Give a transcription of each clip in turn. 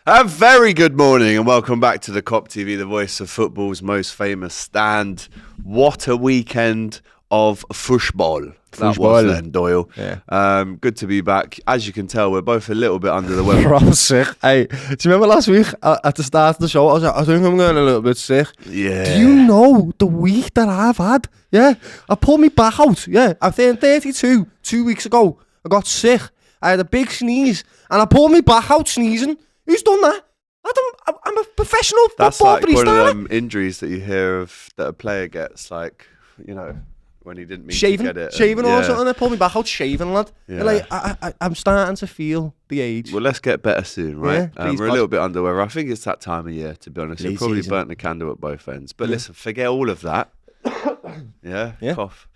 A very good morning and welcome back to the Kop TV, the voice of football's most famous stand. What a weekend of football. That was then, Doyle. Yeah. Good to be back. As you can tell, we're both a little bit under the weather. I'm sick. Hey, do you remember last week at the start of the show, I was like, I think I'm going a little bit sick. Yeah. Do you know the week that I've had? Yeah. I pulled my back out. Yeah. I turned 32 2 weeks ago. I got sick. I had a big sneeze and I pulled my back out sneezing. Who's done that? I'm a professional football That's like freestyler. one of them injuries that you hear of that a player gets, like, you know, when he didn't mean to get it. Shaving or something. I pulled me back out shaving, lad. Yeah. Like, I'm starting to feel the age. Well, let's get better soon, right? Yeah, please, we're a little bit under weather. I think it's that time of year, to be honest. You've probably burnt the candle at both ends. But listen, forget all of that. Yeah?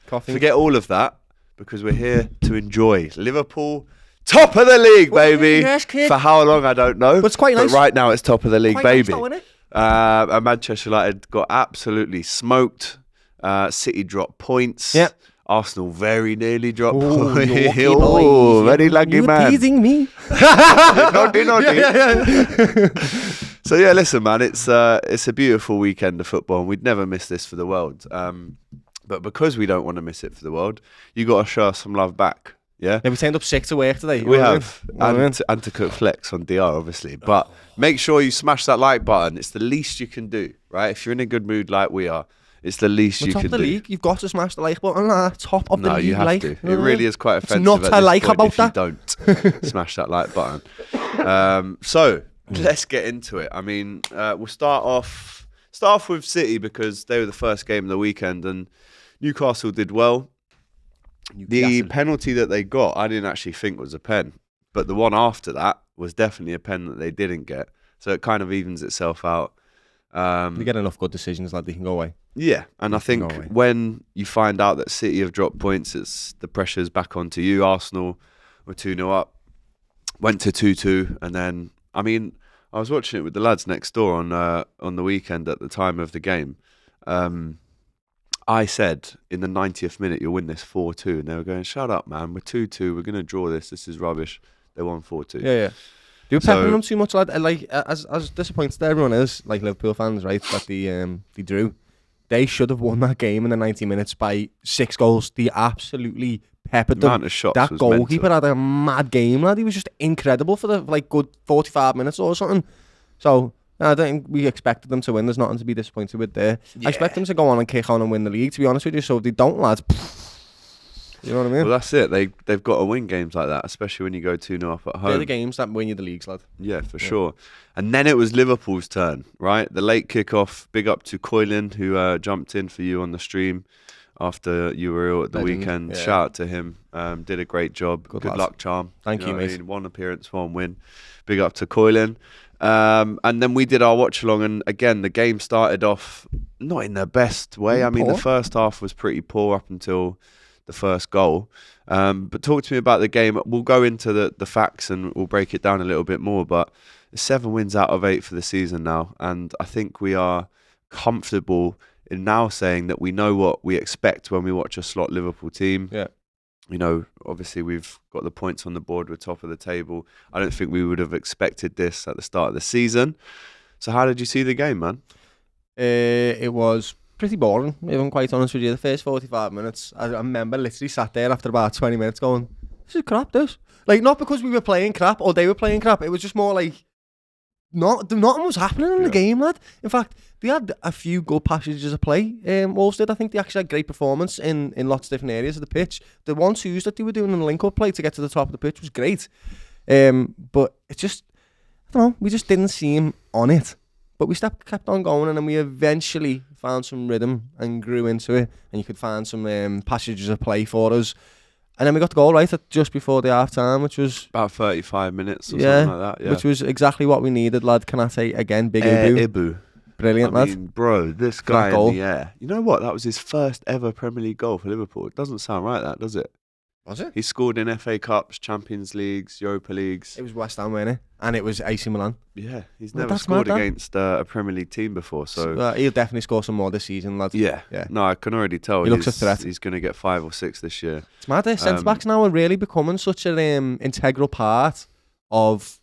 Coughing. Forget all of that because we're here to enjoy Liverpool. Top of the league, baby. Yes, kid. For how long, I don't know. But it's quite nice. But right now, it's top of the league, Quite baby. nice, though, innit? And Manchester United got absolutely smoked. City dropped points. Yeah. Arsenal very nearly dropped Oh, points. naughty Oh, boys. very lucky You're man. teasing me. Naughty. Yeah. So yeah, listen, man, it's a beautiful weekend of football, and we'd never miss this for the world. But because we don't want to miss it for the world, you got to show us some love back. Yeah, We turned up sick to work today. we have, I mean? and to cook flex on DR, obviously. But make sure you smash that like button. It's the least you can do, right? If you're in a good mood like we are, it's the least you top can of the do. league. You've got to smash the like button. Top of the No, league. you have like. to. It really is quite offensive. not at I this like point about if that. you don't smash that like button. So let's get into it. I mean, we'll start off with City because they were the first game of the weekend, and Newcastle did well. The penalty that they got, I didn't actually think was a pen, but the one after that was definitely a pen that they didn't get. So it kind of evens itself out. You get enough good decisions, lad. They can go away. Yeah, and I think when you find out that City have dropped points, it's the pressure's back onto you. Arsenal were 2-0 up, went to 2-2, and then, I mean, I was watching it with the lads next door on the weekend at the time of the game. I said in the 90th minute, you'll win this 4-2, and they were going, shut up, man, we're 2-2, we're going to draw this is rubbish. They won 4-2. Yeah. They were peppering them too much, lad. Like, as disappointed everyone is, like Liverpool fans, right, that they drew. They should have won that game in the 90 minutes by 6 goals. They absolutely peppered them. The amount of shots that was goalkeeper mental. had a mad game, lad. He was just incredible for the good 45 minutes or something. So I don't think we expected them to win. There's nothing to be disappointed with there. Yeah. I expect them to go on and kick on and win the league, to be honest with you. So if they don't, lads, you know what I mean? Well, that's it. They've got to win games like that, especially when you go 2-0 up at home. They're the games that win you the leagues, lad. Yeah, for sure. And then it was Liverpool's turn, right? The late kickoff. Big up to Koylin, who jumped in for you on the stream after you were ill at the weekend. Yeah. Shout out to him. Did a great job. Good luck, charm. Thank you, what I mate. mean? One appearance, one win. Big up to Koylin. And then we did our watch along, and again, the game started off not in the best way. I mean, the first half was pretty poor up until the first goal. But talk to me about the game. We'll go into the facts and we'll break it down a little bit more, but 7 wins out of 8 for the season now, and I think we are comfortable in now saying that we know what we expect when we watch a slot Liverpool team. Yeah. You know, obviously we've got the points on the board, we're top of the table. I don't think we would have expected this at the start of the season. So how did you see the game, man? It was pretty boring, if I'm quite honest with you. The first 45 minutes, I remember literally sat there after about 20 minutes going, this is crap, this. Like, not because we were playing crap or they were playing crap. It was just more like, nothing was happening in the game, lad. In fact, they had a few good passages of play. Wolves did. I think they actually had great performance in lots of different areas of the pitch. The 1-2s that they were doing in the link-up play to get to the top of the pitch was great. But it just, I don't know, we just didn't seem on it. But we kept on going, and then we eventually found some rhythm and grew into it, and you could find some passages of play for us. And then we got the goal right at just before the half-time, which was about 35 minutes or something like that. Yeah, which was exactly what we needed, lad. Can I say again, big Ibu. Brilliant, I lad. mean, bro, this guy in the air. You know what? That was his first ever Premier League goal for Liverpool. It doesn't sound right, that, does it? Was it? He scored in FA Cups, Champions Leagues, Europa Leagues. It was West Ham, wasn't it? And it was AC Milan. Yeah, he's Well, never that's scored mad, that. against a Premier League team before. So He'll definitely score some more this season, lad. yeah. No, I can already tell. He looks a threat. He's going to get 5 or 6 this year. It's mad. Centre backs now are really becoming such an integral part of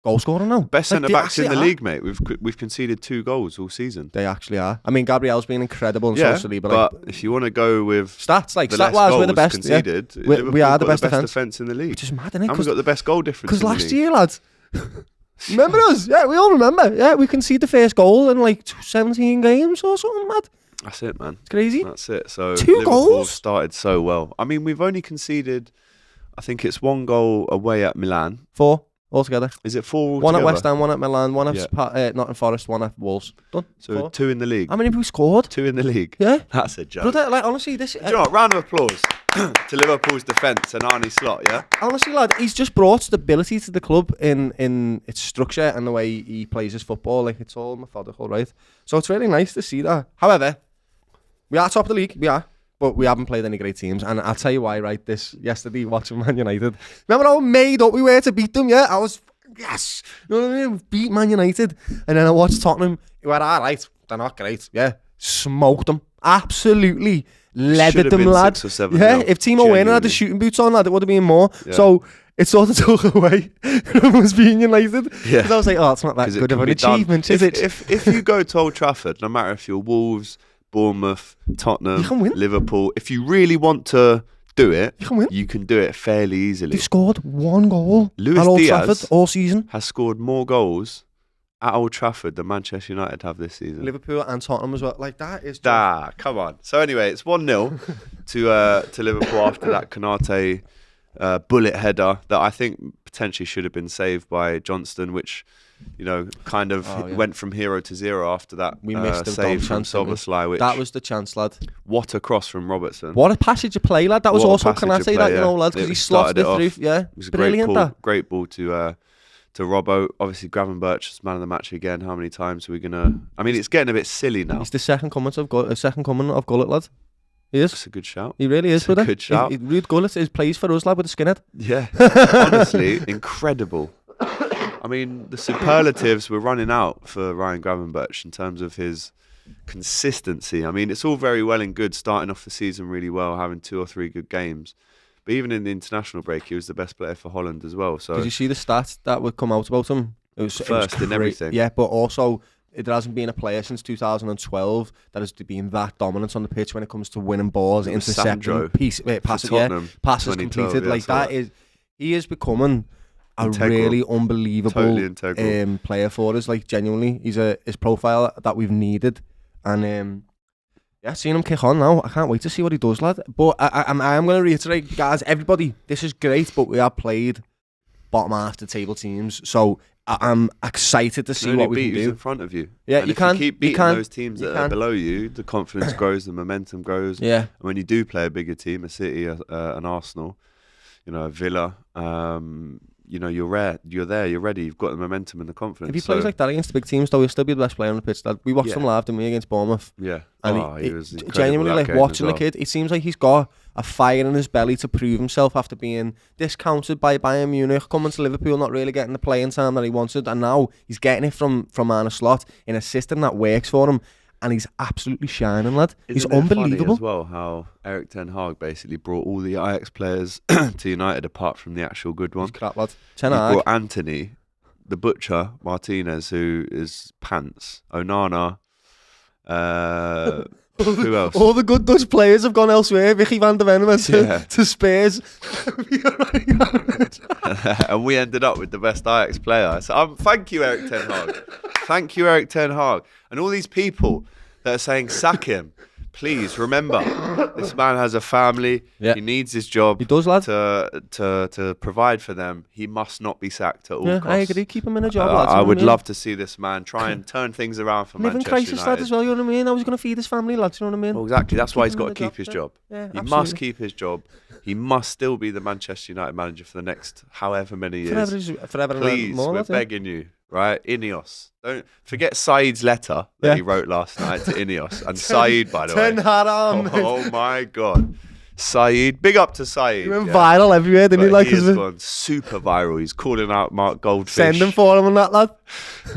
goal scorer now. Best centre-backs in the league, mate. We've conceded 2 goals all season. They actually are. I mean, Gabriel's been incredible and so Saliba. But if you want to go with stats, like stat-wise, we're the best. Conceded, we are the best defence in the league. Which is mad, isn't it? And we've got the best goal difference. Because last year, lads, remember us? Yeah, we all remember. Yeah, we conceded the first goal in like 17 games or something mad. That's it, man. It's crazy. That's it. So 2 Liverpool goals started so well. I mean, we've only conceded, I think it's 1 goal away at Milan. 4 altogether. Is it 4 altogether? 1 at West Ham, 1 at Milan, 1 at Nottingham Forest, 1 at Wolves. Done. So 4. 2 in the league. How many have we scored? 2 in the league. Yeah. That's a joke. Brother, like, honestly, this... Do you know what? Round of applause to Liverpool's defence and Arnie Slot, yeah? Honestly, lad, he's just brought stability to the club in its structure and the way he plays his football. Like, it's all methodical, right? So it's really nice to see that. However, we are top of the league, we are. But we haven't played any great teams. And I'll tell you why, right? Yesterday, watching Man United. Remember how made up we were to beat them, yeah? I was... Yes, you know what I mean? We beat Man United, and then I watched Tottenham. Who were all right. They're not great. Yeah, smoked them. Absolutely leathered them, lad. 6 or 7 yeah, if Timo Werner had the shooting boots on, lad, it would have been more. Yeah. So it sort of took away from us being United. Yeah, because I was like, oh, it's not that good of an achievement, is it? If you go to Old Trafford, no matter if you're Wolves, Bournemouth, Tottenham, Liverpool, if you really want to do it, you can do it fairly easily. They've scored 1 goal at Old Trafford all season. Has scored more goals at Old Trafford than Manchester United have this season. Liverpool and Tottenham as well. Like, that is just... come on. So anyway, it's 1-0 to Liverpool after that Konate bullet header that I think potentially should have been saved by Johnston, which... you know, kind of went from 0 to 0 after that. We missed the save from chance, Szoboszlai. That was the chance, lad. What a cross from Robertson. What a passage of play, lad. That was also Konate, that, you know, lad, because he slotted it through. Yeah, it was a great ball to Robbo. Obviously, Gravenberch is man of the match again. How many times are we gonna? I mean, it's getting a bit silly now. He's the second coming of Gullit, lad. He is. That's a good shout. He really is, brother. Good shout. Ruud Gullit plays for us, lad, with a skinhead. Yeah, honestly, incredible. I mean, the superlatives were running out for Ryan Gravenberch in terms of his consistency. I mean, it's all very well and good starting off the season really well, having 2 or 3 good games. But even in the international break, he was the best player for Holland as well. So, did you see the stats that would come out about him? It was first in everything. Yeah, but also there hasn't been a player since 2012 that has been that dominant on the pitch when it comes to winning balls, intercepting, passes completed. Like that is, he is becoming a really unbelievable player for us. Like, genuinely, his profile that we've needed, and seeing him kick on now, I can't wait to see what he does, lad. But I am going to reiterate, guys, everybody, this is great, but we have played bottom half the table teams, so I'm excited to see what we can do in front of you. Yeah, and if you keep beating those teams that are below you, the confidence grows, the momentum grows. Yeah, and when you do play a bigger team, a City, an Arsenal, you know, a Villa, you know, you're there, you're ready, you've got the momentum and the confidence. If he plays like that against the big teams, though, he'll still be the best player on the pitch. We watched him live, didn't we, against Bournemouth? Yeah. And he was genuinely, like, watching the kid, it seems like he's got a fire in his belly to prove himself after being discounted by Bayern Munich, coming to Liverpool, not really getting the playing time that he wanted, and now he's getting it from Arne Slot in a system that works for him. And he's absolutely shining, lad. He's unbelievable. Funny as well how Erik ten Hag basically brought all the Ajax players to United apart from the actual good one. He's crap, lad. He brought Anthony, the Butcher, Martinez, who is pants, Onana, who else? All the good Dutch players have gone elsewhere. Vicky van der Ven to Spurs. And we ended up with the best Ajax player. So thank you, Erik ten Hag. Thank you, Erik ten Hag. And all these people that are saying, sack him. Please remember, this man has a family. Yeah. He needs his job. He does, lad. To provide for them. He must not be sacked at all costs. I agree. Keep him in a job, lads. I would love to see this man try and turn things around for Manchester United. Living crisis, lad, as well, you know what I mean? I was going to feed his family, lads, you know what I mean? Well, exactly. That's why he's got to keep his job. Yeah, he must keep his job. He must still be the Manchester United manager for the next however many years. Forever Please, more, we're begging you. Right, Ineos. Don't forget Said's letter that he wrote last night to Ineos. And Said, by the way. Oh my God. Said, big up to Said. He went viral everywhere, didn't he? Like, he has gone super viral. He's calling out Mark Goldfish. Send him for him on that, lad.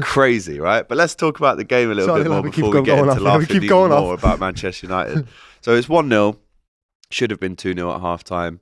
Crazy, right? But let's talk about the game a little bit more before we get into laughing even more about Manchester United. So it's 1-0. Should have been 2-0 at half time.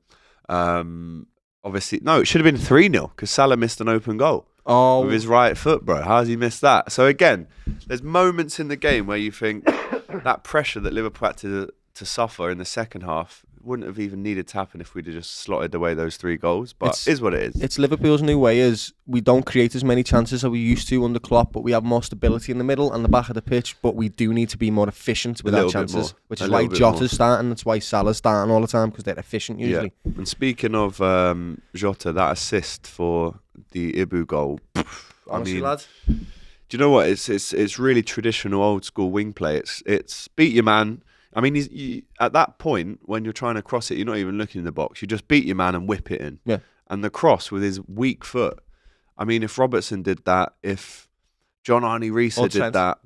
Obviously, no, it should have been 3-0 because Salah missed an open goal. Oh, with his right foot, bro. How has he missed that? So again, there's moments in the game where you think that pressure that Liverpool had to suffer in the second half wouldn't have even needed to happen if we'd have just slotted away those 3 goals. But it is what it is. It's Liverpool's new way is we don't create as many chances as we used to under Klopp, but we have more stability in the middle and the back of the pitch, but we do need to be more efficient with our chances, which is why Jota's starting, that's why Salah's starting all the time, because they're efficient usually. Yeah. And speaking of Jota, that assist for the Ibu goal, honestly, lads, do you know what? It's really traditional old school wing play. It's beat your man. I mean, at that point, when you're trying to cross it, you're not even looking in the box. You just beat your man and whip it in. Yeah. And the cross with his weak foot. I mean, if Robertson did that, if John Arne Reesa did that.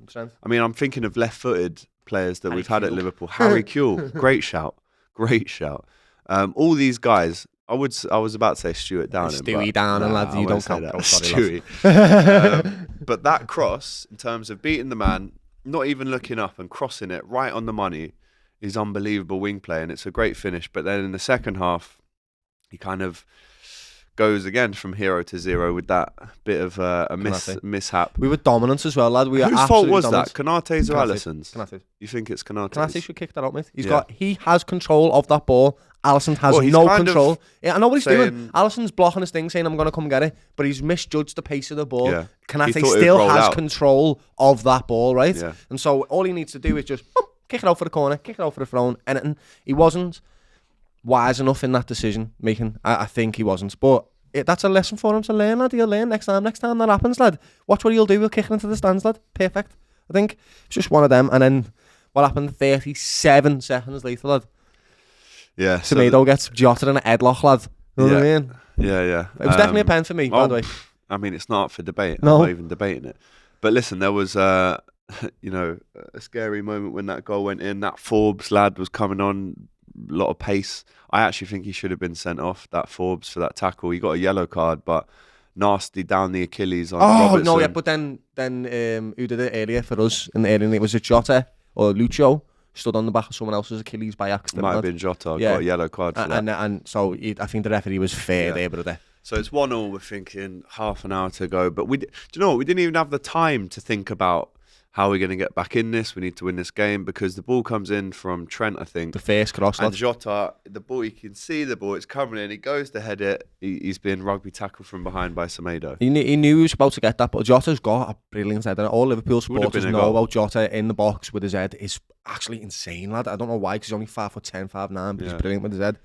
I mean, I'm thinking of left-footed players that we've had at Liverpool. Harry Kewell, great shout. Great shout. All these guys, I was about to say Stuart Downing. Stewie Downing, lads, you don't count. Oh, sorry, but that cross, in terms of beating the man, not even looking up and crossing it right on the money, is unbelievable wing play, and it's a great finish. But then in the second half, he kind of goes again from hero to zero with that bit of a mishap. We were dominant as well, lad. Whose fault was that? Kanate's or Alisson's? Kanate's. You think it's Kanate's? Kanate should kick that out, mate. He has control of that ball. Alisson has no control. Yeah, I know what he's doing. Alisson's blocking his thing, saying I'm going to come get it, but he's misjudged the pace of the ball. Yeah. Kanate still has control of that ball, right? Yeah. And so all he needs to do is just kick it out for the corner, kick it out for the throw, anything. He wasn't wise enough in that decision making. I think he wasn't, but that's a lesson for him to learn, lad. He'll learn next time that happens, lad. Watch what he'll do. He'll kick it into the stands, lad. Perfect. I think it's just one of them. And then what happened 37 seconds later, lad? Yeah. Semedo gets Jota in a headlock, lad. You know what I mean? Yeah. It was definitely a pen for me, by the way. I mean, it's not up for debate. No. I'm not even debating it. But listen, there was, a scary moment when that goal went in. That Forbes lad was coming on, a lot of pace. I actually think he should have been sent off, that Forbes, for that tackle. He got a yellow card, but nasty down the Achilles on Robertson. No, yeah, but then who did it earlier for us in the area? Was it Jota or Lucho? Stood on the back of someone else's Achilles by accident. Might have been Jota. Got a yellow card for that. And so I think the referee was fair there, brother. So it's 1-1. We're thinking half an hour to go, but do you know what? We didn't even have the time to think about how we're going to get back in this. We need to win this game because the ball comes in from Trent, I think. The first cross. And Jota, the ball, you can see the ball, it's coming in. He goes to head it. He's being rugby tackled from behind by Semedo. He knew he was about to get that, but Jota's got a brilliant head. And all Liverpool supporters know about Jota in the box with his head is actually insane, lad. I don't know why, because he's only 5'10", 5'9", but he's brilliant with his head.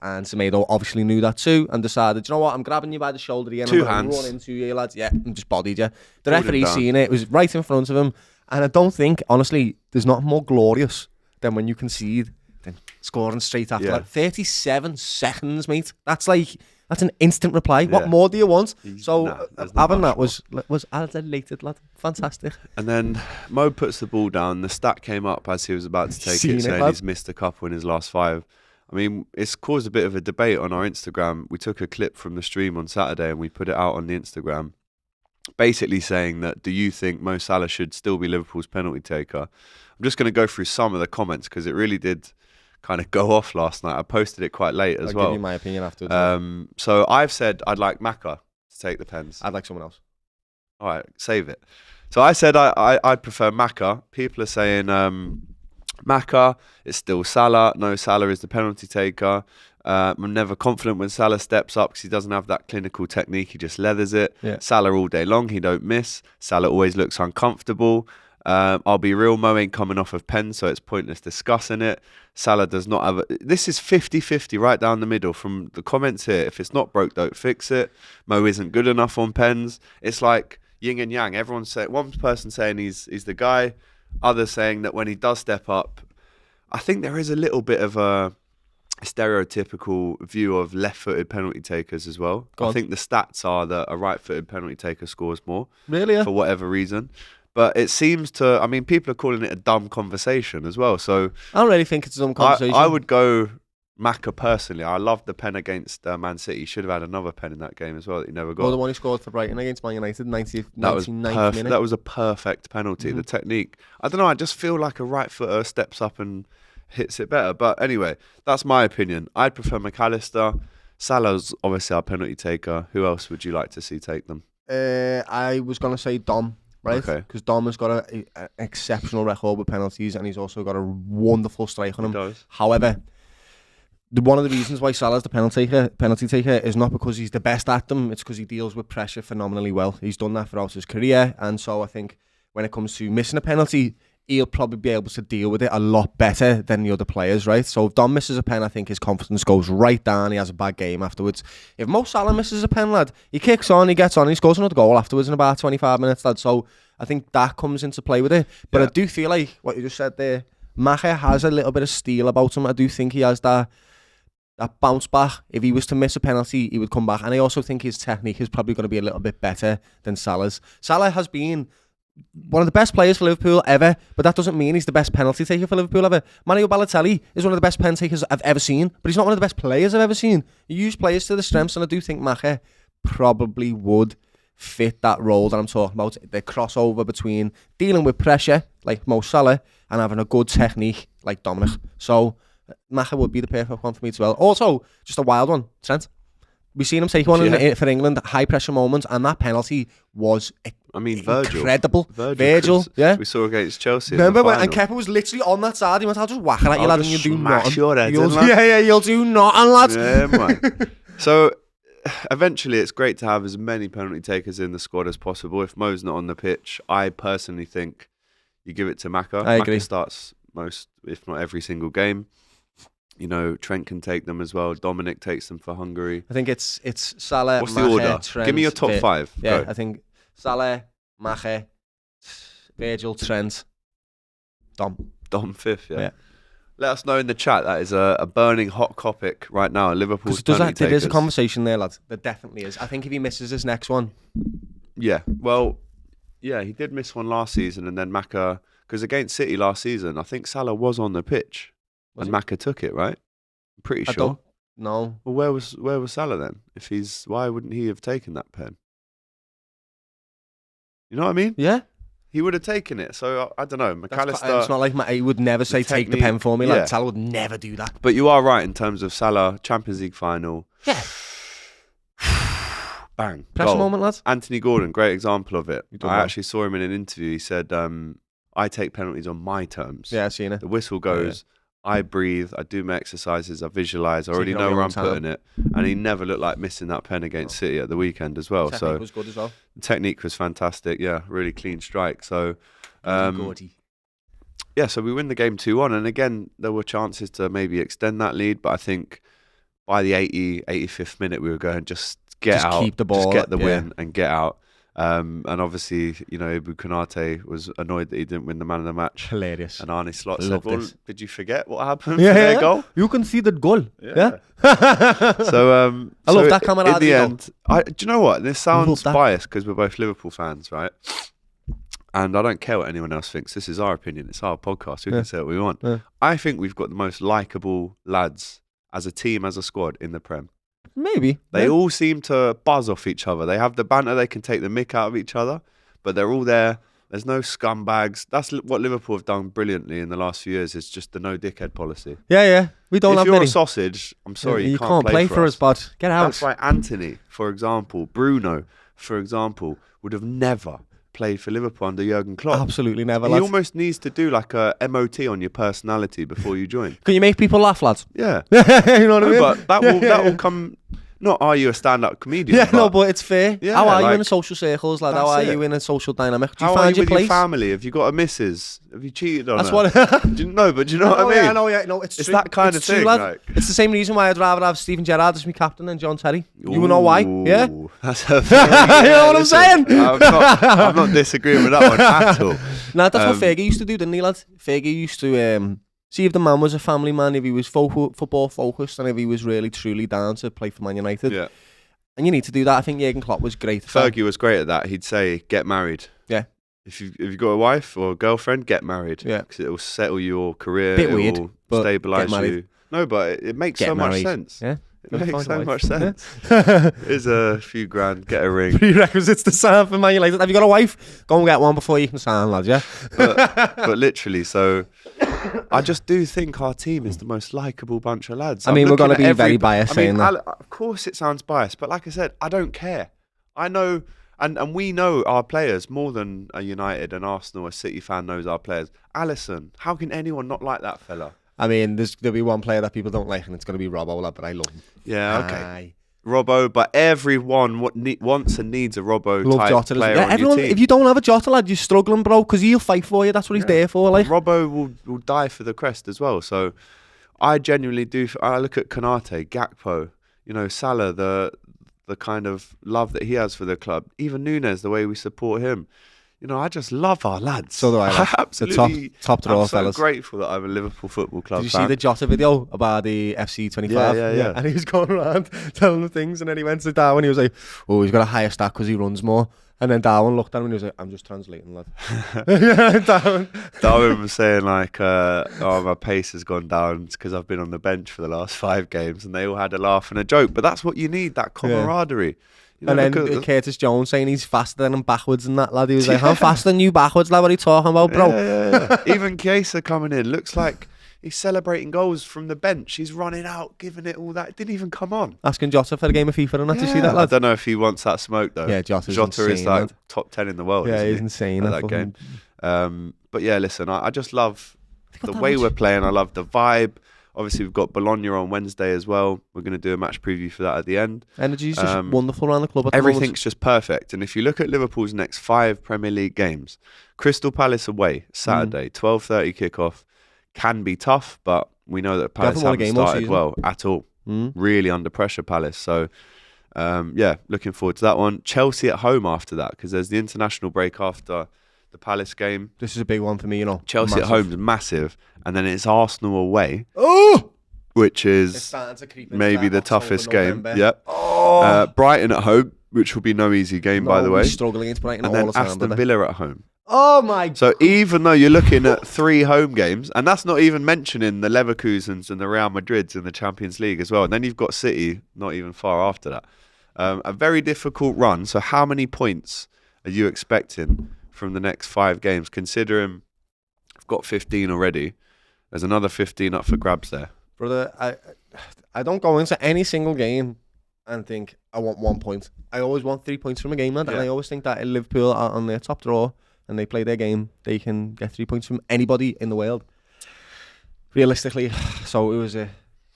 And Semedo obviously knew that too and decided, you know what, I'm grabbing you by the shoulder again. Two I'm hands. Run into you, lads. Yeah, and just bodied you. The referee seen it. It was right in front of him. And I don't think, honestly, there's nothing more glorious than when you concede than scoring straight after. Like 37 seconds, mate. That's an instant reply. Yeah. What more do you want? Having that was elated, lad. Fantastic. And then Mo puts the ball down. The stat came up as he was about to take it, saying he's missed a couple in his last 5. I mean, it's caused a bit of a debate on our Instagram. We took a clip from the stream on Saturday and we put it out on the Instagram, basically saying that, do you think Mo Salah should still be Liverpool's penalty taker? I'm just going to go through some of the comments because it really did kind of go off last night. I posted it quite late as well. I'll give you my opinion afterwards. So I've said I'd like Maka to take the pens. I'd like someone else. All right, save it. So I said I'd prefer Maka. People are saying Maka, it's still Salah. No, Salah is the penalty taker. I'm never confident when Salah steps up because he doesn't have that clinical technique. He just leathers it. Yeah. Salah all day long, he don't miss. Salah always looks uncomfortable. I'll be real, Mo ain't coming off of pen, so it's pointless discussing it. Salah does not have this is 50-50 right down the middle from the comments here. If it's not broke, don't fix it. Mo isn't good enough on pens. It's like yin and yang. Everyone's saying, one person saying he's the guy, others saying that when he does step up, I think there is a little bit of a stereotypical view of left-footed penalty takers as well. I think the stats are that a right-footed penalty taker scores more. Really? Yeah. For whatever reason. But it seems to, I mean, people are calling it a dumb conversation as well. So I don't really think it's a dumb conversation. I would go Maka personally. I loved the pen against Man City. He should have had another pen in that game as well that he never got. Well, the one he scored for Brighton against Man United, 99th minute. That was a perfect penalty. The technique. I don't know, I just feel like a right footer steps up and hits it better. But anyway, that's my opinion. I'd prefer McAllister. Salah's obviously our penalty taker. Who else would you like to see take them? I was going to say Dom, right? Okay. Because Dom has got an exceptional record with penalties, and he's also got a wonderful strike on him. He does. However, one of the reasons why Salah's the penalty taker is not because he's the best at them, it's because he deals with pressure phenomenally well. He's done that throughout his career, and so I think when it comes to missing a penalty, he'll probably be able to deal with it a lot better than the other players, right? So if Dom misses a pen, I think his confidence goes right down. He has a bad game afterwards. If Mo Salah misses a pen, lad, he kicks on, he gets on, he scores another goal afterwards in about 25 minutes, lad. So I think that comes into play with it. But I do feel like what you just said there, Mache has a little bit of steel about him. I do think he has that bounce back. If he was to miss a penalty, he would come back. And I also think his technique is probably going to be a little bit better than Salah's. Salah has been one of the best players for Liverpool ever, but that doesn't mean he's the best penalty taker for Liverpool ever. Mario Balotelli is one of the best pen takers I've ever seen, but he's not one of the best players I've ever seen. You use players to the strengths, and I do think Mache probably would fit that role that I'm talking about. The crossover between dealing with pressure, like Mo Salah, and having a good technique, like Dominic. So Mache would be the perfect one for me as well. Also, just a wild one, Trent. We've seen him take one for England, high pressure moments, and that penalty was incredible. Virgil, yeah. We saw against Chelsea. Remember when and Kepa was literally on that side. He went, "I'll just whack it at you, lad, and you do nothing." Your head you'll do nothing, lads. Yeah, man. So eventually, it's great to have as many penalty takers in the squad as possible. If Mo's not on the pitch, I personally think you give it to Maka. I agree. Maka starts most, if not every single game. You know, Trent can take them as well. Dominic takes them for Hungary. I think it's Salah. What's Mache, the order? Trent, Give me your top five. Yeah, Go. I think Salah, Mache, Virgil, Trent, Dom. Dom fifth, yeah. Let us know in the chat. That is a burning hot Kopic right now. Liverpool's penalty takers. There is a conversation there, lad. There definitely is. I think if he misses his next one. Yeah, well, yeah, he did miss one last season, and then Maka, because against City last season, I think Salah was on the pitch. And Maka took it, right? I'm pretty sure. I don't know. Well, where was Salah then? Why wouldn't he have taken that pen? You know what I mean? Yeah. He would have taken it. So I don't know. McAllister. It's not like he would never say take the pen for me. Yeah. Like Salah would never do that. But you are right in terms of Salah Champions League final. Yeah. Bang. Pressure moment, lads. Anthony Gordon, great example of it. I actually saw him in an interview. He said, "I take penalties on my terms." Yeah, I've seen it. The whistle goes. Yeah. I breathe, I do my exercises, I visualise, I already know where I'm putting it. And he never looked like missing that pen against City at the weekend as well. Technique was good as well. The technique was fantastic, yeah, really clean strike. So, yeah, so we win the game 2-1. And again, there were chances to maybe extend that lead, but I think by the 85th minute, we were going, just out, keep the ball, just get the win and get out. And obviously, you know, Ibu Konate was annoyed that he didn't win the man of the match. Hilarious. And Arne Slot said, well, did you forget what happened for their goal? You conceded goal. Yeah. So I love that camaraderie. In the end, do you know what? This sounds biased because we're both Liverpool fans, right? And I don't care what anyone else thinks. This is our opinion. It's our podcast. We can say what we want. Yeah. I think we've got the most likeable lads as a team, as a squad in the Prem. Maybe. They all seem to buzz off each other. They have the banter. They can take the mick out of each other, but they're all there. There's no scumbags. That's what Liverpool have done brilliantly in the last few years. It's just the no dickhead policy. Yeah. We don't have many. If you're a sausage, I'm sorry, you can't play for us. Bud. Get out. That's why Anthony, for example, Bruno, for example, would have never played for Liverpool under Jurgen Klopp. Absolutely never. He almost needs to do like a MOT on your personality before you join. Can you make people laugh, lads? Yeah. You know what I mean? But that will come. Not are you a stand-up comedian? Yeah, but it's fair. Yeah, how are you in social circles, lad? How are you in a social dynamic? Do you find your place? Your family? Have you got a missus? Have you cheated on her? That's what. Do you know what I mean? Yeah, I know. Yeah, no, it's true. That kind of thing. Lad. It's the same reason why I'd rather have Steven Gerrard as my captain than John Terry. You know why? Yeah. That's a very, you know what I'm saying? I'm not disagreeing with that one at all. Nah, that's what Fergie used to do, didn't he, lad? Fergie used to see if the man was a family man, if he was football focused, and if he was really truly down to play for Man United. Yeah. And you need to do that. I think Jurgen Klopp was great. Fergie was great at that. He'd say, "Get married." Yeah. If you've got a wife or a girlfriend, get married. Yeah. Because it will settle your career. Bit weird, will stabilise you. No, but it makes so much sense. Yeah. It makes so much sense. Here's a few grand, get a ring. Prerequisites to sign for Man United. Have you got a wife? Go and get one before you can sign, lads, yeah? But literally, so I just do think our team is the most likeable bunch of lads. I mean, we're going to be very biased saying that. Of course it sounds biased, but like I said, I don't care. I know And we know our players more than a United, and Arsenal, a City fan knows our players. Alisson, how can anyone not like that fella? I mean, there'll be one player that people don't like, and it's going to be Robbo, lad, but I love him. Yeah, okay. Robbo, but everyone wants and needs a Robbo-type player on your team. If you don't have a Jota, lad, you're struggling, bro, because he'll fight for you. That's what he's there for. Like. Robbo will die for the crest as well. So I genuinely do. I look at Konate, Gakpo, Salah, the kind of love that he has for the club. Even Nunes, the way we support him. I just love our lads. So do I. Absolutely. The top draw, I'm so fellas. grateful that I'm a Liverpool Football Club fan. Did you fan. see the Jota video about the FC 25? Yeah. And he was going around telling them things, and then he went to Darwin. He was like, "Oh, he's got a higher stat because he runs more." And then Darwin looked at him and he was like, "I'm just translating, lad." Darwin was saying like, "Oh, my pace has gone down because I've been on the bench for the last 5 games," and they all had a laugh and a joke. But that's what you need, that camaraderie. And then Curtis Jones saying he's faster than him backwards and that, lad. He was like, "I'm faster than you backwards, lad. What are you talking about, bro?" Yeah. Even Chiesa coming in looks like he's celebrating goals from the bench. He's running out, giving it all that. It didn't even come on. Asking Jota for a game of FIFA and that. Did you see that, lad? I don't know if he wants that smoke though. Yeah, Jota insane, is like lad. top 10 in the world. Yeah, he's insane at that game. But yeah, listen, I just love the way we're playing. I love the vibe. Obviously, we've got Bologna on Wednesday as well. We're going to do a match preview for that at the end. Energy's just wonderful around the club. Everything's just perfect. And if you look at Liverpool's next 5 Premier League games, Crystal Palace away, Saturday, 12:30 kickoff, can be tough, but we know that Palace haven't started well at all. Really under pressure, Palace. So, looking forward to that one. Chelsea at home after that, because there's the international break after the Palace game. This is a big one for me, Chelsea at home is massive, and then it's Arsenal away, which is maybe the toughest game. Yep. Brighton at home, which will be no easy game, by the way. We struggle against Brighton and all then the time. Aston Villa at home. Oh my! So even though you're looking at 3 home games, and that's not even mentioning the Leverkusens and the Real Madrids in the Champions League as well, and then you've got City not even far after that. A very difficult run. So how many points are you expecting from the next 5 games, considering I've got 15 already? There's another 15 up for grabs there. Brother, I don't go into any single game and think I want 1 point. I always want 3 points from a game, lad. And I always think that if Liverpool are on their top draw and they play their game, they can get 3 points from anybody in the world. Realistically, so it was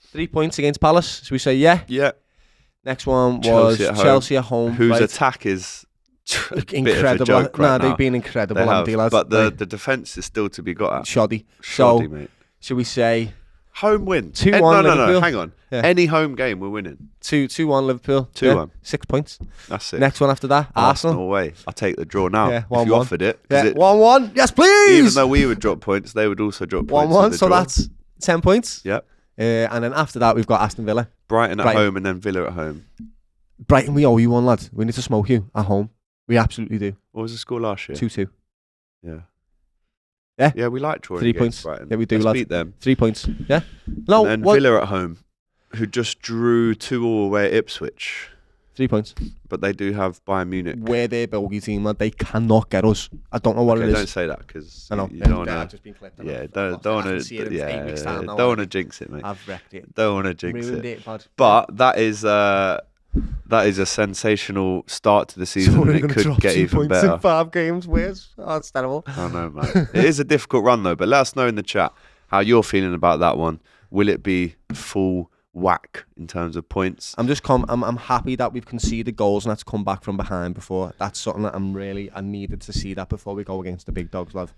3 points against Palace. So we say yeah. Next one was Chelsea at home. Whose attack is incredible. They've been incredible, lads. But the defence is still to be got at. Shoddy, mate. Should we say home win? 2-1 Liverpool. No, hang on. Yeah. Any home game we're winning. 2-1 Liverpool. 2-1. 6 points. That's it. Next one after that, Arsenal away. I'll take the draw now. Yeah, 1-1. If you offered it. 1-1. Yes, please. Even though we would drop points, they would also drop points. 1-1. So that's 10 points. Yep. And then after that, we've got Aston Villa. Brighton at home and then Villa at home. Brighton, we owe you one, lad. We need to smoke you at home. We absolutely do. What was the score last year? 2-2. Yeah. Yeah, we like drawing 3 points. Brighton. Yeah, we do, Let's lad. beat them. 3 points. Yeah. No. And then Villa at home, who just drew 2-2 away at Ipswich. 3 points. But they do have Bayern Munich. We're their bogey team, lad. They cannot get us. I don't know what it is. Don't say that because I know. You don't want to. Just been clipped. Don't want to. Don't want to jinx it, mate. I've wrecked it. Don't want to jinx it. But that is a sensational start to the season, and it could get even better. In 5 games, where's? Oh, it's terrible. I know, man. It is a difficult run though. But let us know in the chat how you're feeling about that one. Will it be full whack in terms of points? I'm happy that we've conceded goals and that's come back from behind before. That's something that I needed to see that before we go against the big dogs, lad.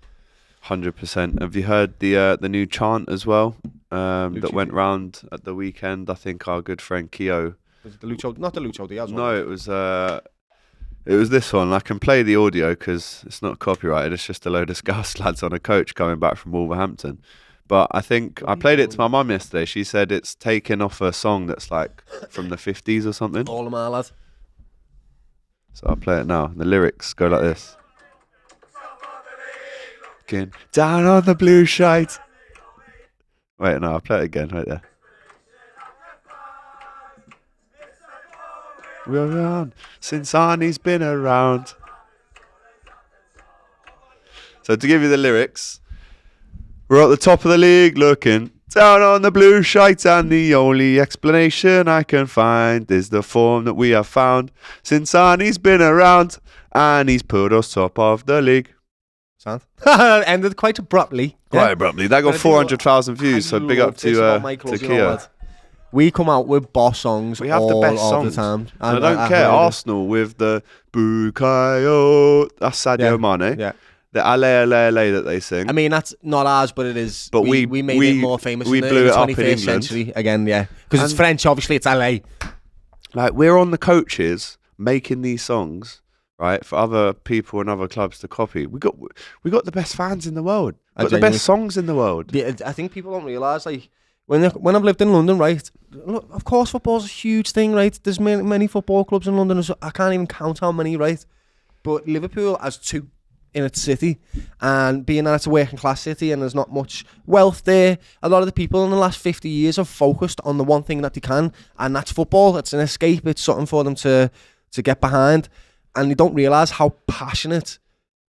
100%. Have you heard the new chant as well that went round at the weekend? I think our good friend Keo. Was it the Lucho? Not the Lucho Diaz one. No, it was this one. I can play the audio because it's not copyrighted. It's just a load of Scouse lads on a coach coming back from Wolverhampton. But I think I played it to my mum yesterday. She said it's taken off a song that's like from the 50s or something. All of my lad. So I'll play it now. The lyrics go like this. Down on the blue shite. Wait, no, I'll play it again right there. We're on since Arnie's been around. So to give you the lyrics, we're at the top of the league looking Down on the blue shites, and the only explanation I can find is the form that we have found since Arnie's been around, and he's put us top of the league. Sound ended quite abruptly. Quite abruptly. That got 400,000 views, so big up to Kia. We come out with boss songs. We have the best songs. The time. I don't care. Arsenal with the Bukayo. That's Sadio Mane. Yeah. The Ale Ale Ale that they sing. I mean, that's not ours, but it is. But we made it more famous in the 21st century. Again, yeah. Because it's French, obviously, it's LA. Like, we're on the coaches making these songs, right, for other people and other clubs to copy. We got the best fans in the world. We got the best songs in the world. Yeah, I think people don't realise, like, when I've lived in London, right, look, of course football's a huge thing, right? There's many football clubs in London. I can't even count how many, right? But Liverpool has two in its city, and being that it's a working class city and there's not much wealth there, a lot of the people in the last 50 years have focused on the one thing that they can, and that's football. It's an escape. It's something for them to get behind, and they don't realise how passionate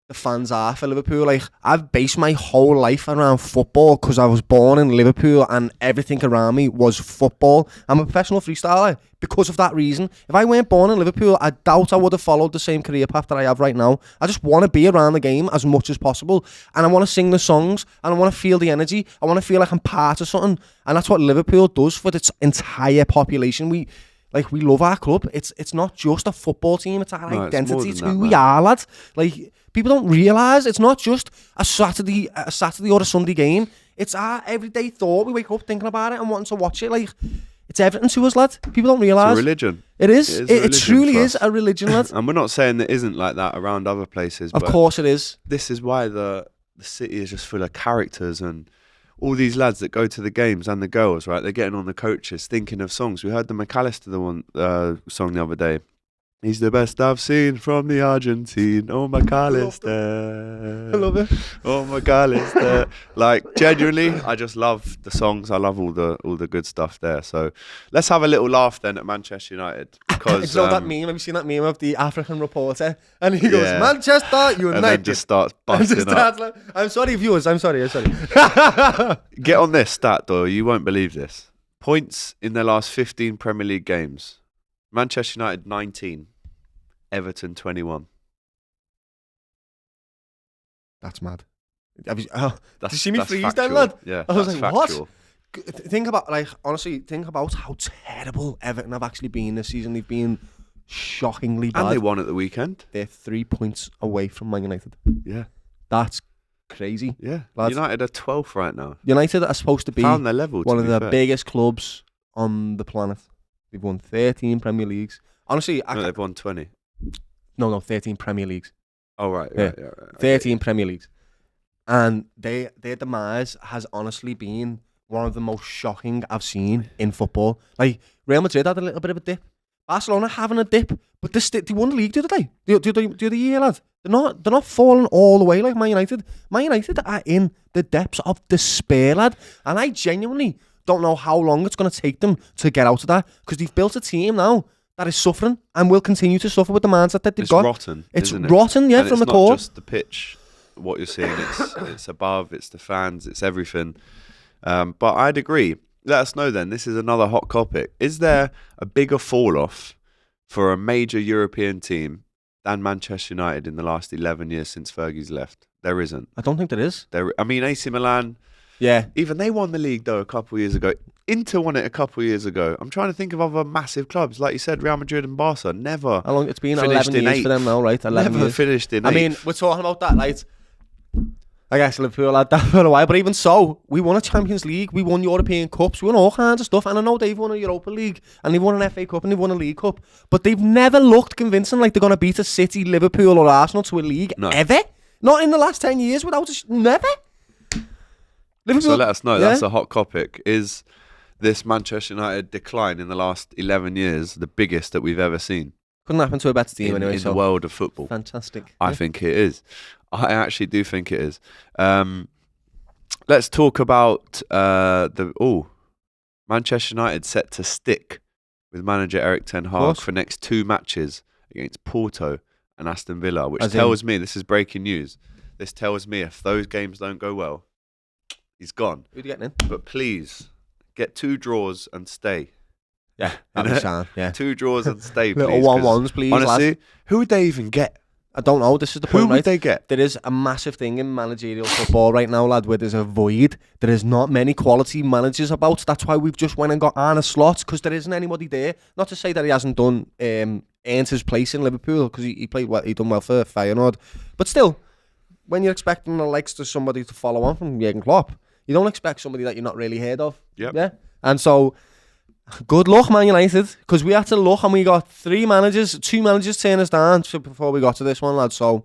the fans are for Liverpool. Like, I've based my whole life around football because I was born in Liverpool and everything around me was football. I'm a professional freestyler because of that reason. If I weren't born in Liverpool, I doubt I would have followed the same career path that I have right now. I just want to be around the game as much as possible, and I want to sing the songs, and I want to feel the energy. I want to feel like I'm part of something, and that's what Liverpool does for its entire population. We love our club. It's not just a football team. It's our identity. It's who we are, lads. Like, people don't realise it's not just a Saturday or a Sunday game. It's our everyday thought. We wake up thinking about it and wanting to watch it. Like, it's everything to us, lad. People don't realise. It's a religion. It is. It truly is a religion, lad. And we're not saying that isn't like that around other places. Of course it is. This is why the city is just full of characters, and all these lads that go to the games and the girls, right? They're getting on the coaches, thinking of songs. We heard the McAllister song the other day. He's the best I've seen from the Argentine. Oh, McAllister. I love it. Oh, McAllister. Like, genuinely, I just love the songs. I love all the good stuff there. So let's have a little laugh then at Manchester United. Because it's not that meme. Have you seen that meme of the African reporter? And he goes, Manchester United. And then just starts busting up. Like, I'm sorry, viewers. I'm sorry. Get on this stat, Doyle. You won't believe this. Points in their last 15 Premier League games. Manchester United 19. Everton 21. That's mad. Did you see me freeze factual. then, lad? Yeah, I was like, factual. What? Think about, like, honestly, think about how terrible Everton have actually been this season. They've been shockingly bad. And they won at the weekend. They're 3 points away from Man United. Yeah. That's crazy. Yeah. Lads. United are 12th right now. United are supposed to be found their level, one of the biggest clubs on the planet. They've won 13 Premier Leagues. Honestly, they've won 20. No, 13 Premier Leagues. Oh, right. 13 Premier Leagues. And their demise has honestly been one of the most shocking I've seen in football. Like, Real Madrid had a little bit of a dip. Barcelona having a dip. But they won the league the other day. The other year, lad. They're not falling all the way like Man United. Man United are in the depths of despair, lad. And I genuinely don't know how long it's going to take them to get out of that, because they've built a team now that is suffering and will continue to suffer with the mindset that they've got. It's rotten. It's rotten, yeah, and from the core. It's not just the pitch, what you're seeing. It's above, it's the fans, it's everything. But I'd agree. Let us know then. This is another hot topic. Is there a bigger fall-off for a major European team than Manchester United in the last 11 years since Fergie's left? There isn't. I don't think there is. I mean, AC Milan... Yeah. Even they won the league, though, a couple of years ago. Inter won it a couple of years ago. I'm trying to think of other massive clubs. Like you said, Real Madrid and Barca never. How long? It's been 11 years for them now, right? 11 never years. Finished in 8th. I mean, we're talking about that, right? I guess Liverpool had that for a while. But even so, we won a Champions League. We won European Cups. We won all kinds of stuff. And I know they've won a Europa League. And they've won an FA Cup. And they've won a League Cup. But they've never looked convincing like they're going to beat a City, Liverpool or Arsenal to a league. No. Ever. Not in the last 10 years without never. Liverpool, so let us know. That's a hot topic. Is this Manchester United decline in the last 11 years the biggest that we've ever seen? Couldn't happen to a better team anyway. In the world of football. Fantastic. I think it is. I actually do think it is. Let's talk about Manchester United set to stick with manager Erik ten Hag for next 2 matches against Porto and Aston Villa, which tells me, this is breaking news, this tells me if those games don't go well, He's gone. Who'd you getting in? But please, get 2 draws and stay. Yeah, that'd be sound. Yeah, 2 draws and stay, please. Little 1-1s, please. Honestly, lads. who would they even get? I don't know. This is the point, Who would right? they get? There is a massive thing in managerial football right now, lad, where there's a void. There is not many quality managers about. That's why we've just went and got Arne Slot, because there isn't anybody there. Not to say that he hasn't done earned his place in Liverpool, because he played well. He done well for Feyenoord, but still, when you're expecting the likes to somebody to follow on from Jurgen Klopp, you don't expect somebody that you're not really heard of. Yep. Yeah, and so. Good luck, Man United, because we had to look and we got 2 managers turn us down before we got to this one, lad. So,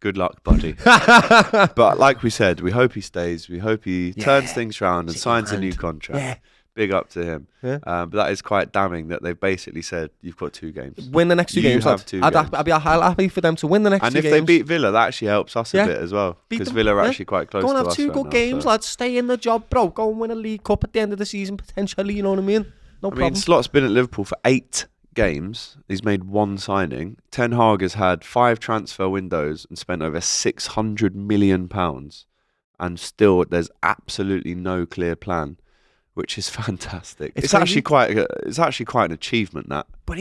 good luck, buddy. But like we said, we hope he stays. We hope he turns things around and signs a new contract. Yeah. Big up to him. Yeah. But that is quite damning that they've basically said you've got 2 games. Win the next 2 games. Have 2 games. I'd be happy for them to win the next 2 games. And if they beat Villa, that actually helps us a bit as well, because Villa are actually quite close to us. Go and have 2 good games, lads. Stay in the job, bro. Go and win a League Cup at the end of the season, potentially. You know what I mean? No problem. Slot's been at Liverpool for 8 games. He's made 1 signing. Ten Hag has had 5 transfer windows and spent over £600 million, and still there's absolutely no clear plan, which is fantastic. It's actually quite an achievement, that. But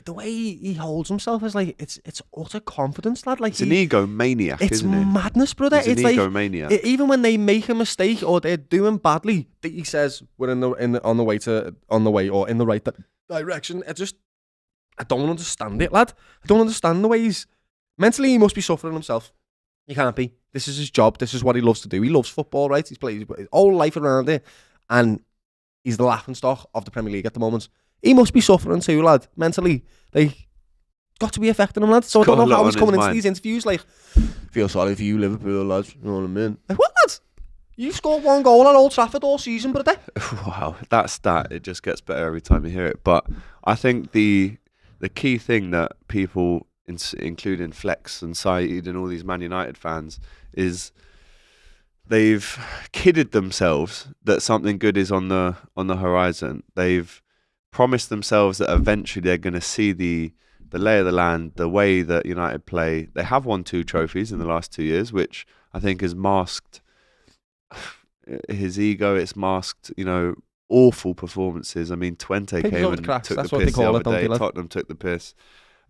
the way he holds himself is like it's utter confidence, lad. Like it's an egomaniac, isn't it? It's madness, brother. It's an egomaniac. Even when they make a mistake or they're doing badly, he says we're on the way or in the right direction. I don't understand it, lad. I don't understand the way he's mentally. He must be suffering himself. He can't be. This is his job. This is what he loves to do. He loves football, right? He's played his whole life around it, and he's the laughingstock of the Premier League at the moment. He must be suffering too, lad, mentally. Like, got to be affecting him, lad. So I don't know how he's coming into these interviews like, feel sorry for you, Liverpool, lads. You know what I mean? Like, what, lads? You scored 1 goal at Old Trafford all season, brother. Wow, that stat, it just gets better every time you hear it. But I think the key thing that people, including Flex and Saeed and all these Man United fans, is they've kidded themselves that something good is on the horizon. They've promised themselves that eventually they're going to see the lay of the land, the way that United play. They have won 2 trophies in the last 2 years, which I think has masked his ego. It's masked, awful performances. I mean, Twente came and took the piss the other day. Tottenham took the piss.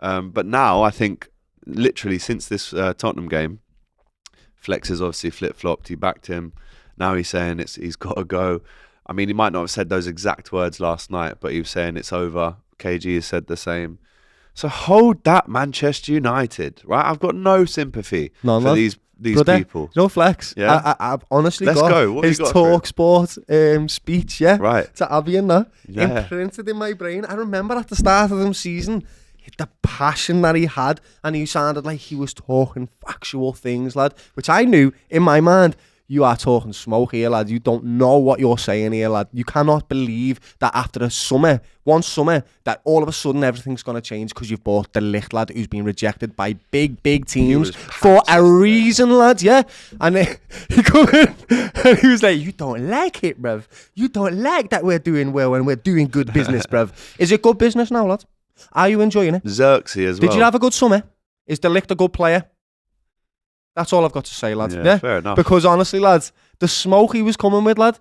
But now, I think, literally since this Tottenham game, Flex has obviously flip-flopped. He backed him. Now he's saying he's got to go. I mean, he might not have said those exact words last night, but he was saying it's over. KG has said the same. So hold that, Manchester United, right? I've got no sympathy for these people. No Flex. Yeah, I've honestly Let's go. What his Talk Sport speech, right, to Abby and that imprinted in my brain. I remember at the start of the season, the passion that he had, and he sounded like he was talking factual things, lad, which I knew in my mind. You are talking smoke here, lad. You don't know what you're saying here, lad. You cannot believe that after one summer, that all of a sudden everything's going to change because you've bought the Ligt, lad, who's been rejected by big teams for a reason, lad, yeah? And he come in and he was like, you don't like it, bruv. You don't like that we're doing well and we're doing good business, bruv. Is it good business now, lad? Are you enjoying it? Xerxes as well. Did you have a good summer? Is the Ligt a good player? That's all I've got to say, lads. Yeah, fair enough. Because honestly, lads, the smoke he was coming with, lad.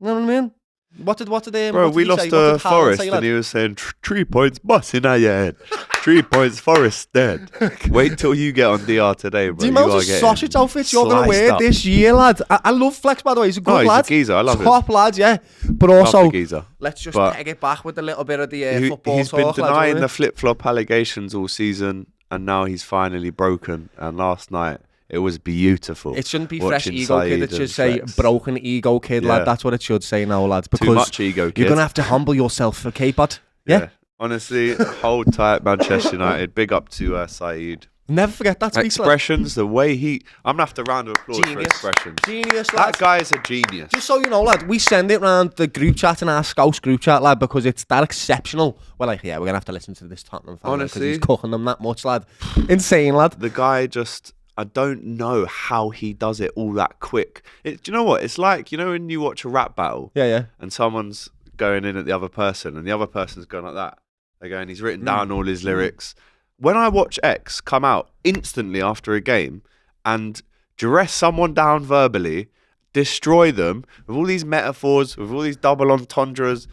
You know what I mean? What did they? Bro, we lost to Forest, and he was saying 3 points, boss in our head. 3 points, Forest dead. Wait till you get on DR today, bro. The amount of sausage outfits you're gonna wear this year, lad. I love Flex, by the way. He's a good lad. He's a geezer. I love him. Top lad, yeah. But also, let's just but peg it back with a little bit of the football he's talk. He's been denying the flip-flop allegations all season, and now he's finally broken. And last night, it was beautiful. It shouldn't be fresh ego kid. It should say broken ego kid, lad. That's what it should say now, lads. Because too much ego kid. You're going to have to humble yourself, okay, bud? Yeah. Honestly, hold tight, Manchester United. Big up to Saeed. Never forget that speech, expressions, the way I'm going to have to round of applause for expressions. Genius, lad. That guy is a genius. Just so you know, lad, we send it round the group chat in our Scouse group chat, lad, because it's that exceptional. We're like, yeah, we're going to have to listen to this Tottenham fan because he's cooking them that much, lad. Insane, lad. The guy just... I don't know how he does it all that quick. Do you know what? It's like, when you watch a rap battle and someone's going in at the other person and the other person's going like that. They're going, he's written down all his lyrics. When I watch X come out instantly after a game and dress someone down verbally, destroy them with all these metaphors, with all these double entendres,